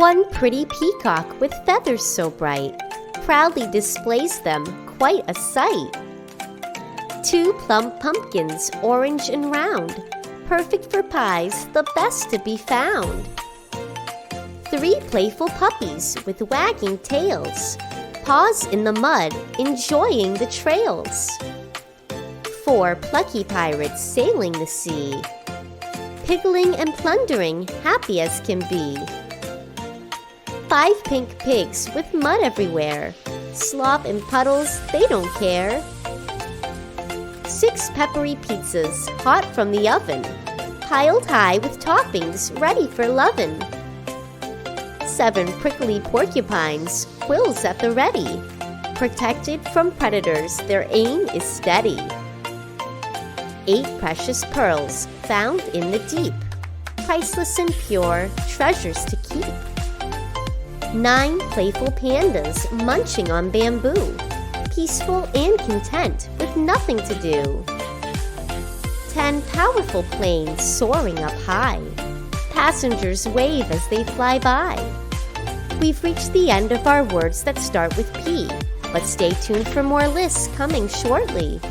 One pretty peacock with feathers so bright proudly displays them, quite a sight. Two plump pumpkins, orange and round, perfect for pies, the best to be found. Three playful puppies with wagging tails, paws in the mud, enjoying the trails. Four plucky pirates sailing the sea, piggling and plundering, happy as can be. Five pink pigs with mud everywhere, slop and puddles, they don't care. Six peppery pizzas, hot from the oven, piled high with toppings, ready for lovin'. Seven prickly porcupines, quills at the ready, protected from predators, their aim is steady. Eight precious pearls, found in the deep, priceless and pure, treasures to keep. Nine playful pandas munching on bamboo, peaceful and content with nothing to do. 10 powerful planes soaring up high, passengers wave as they fly by. We've reached the end of our words that start with P, but stay tuned for more lists coming shortly.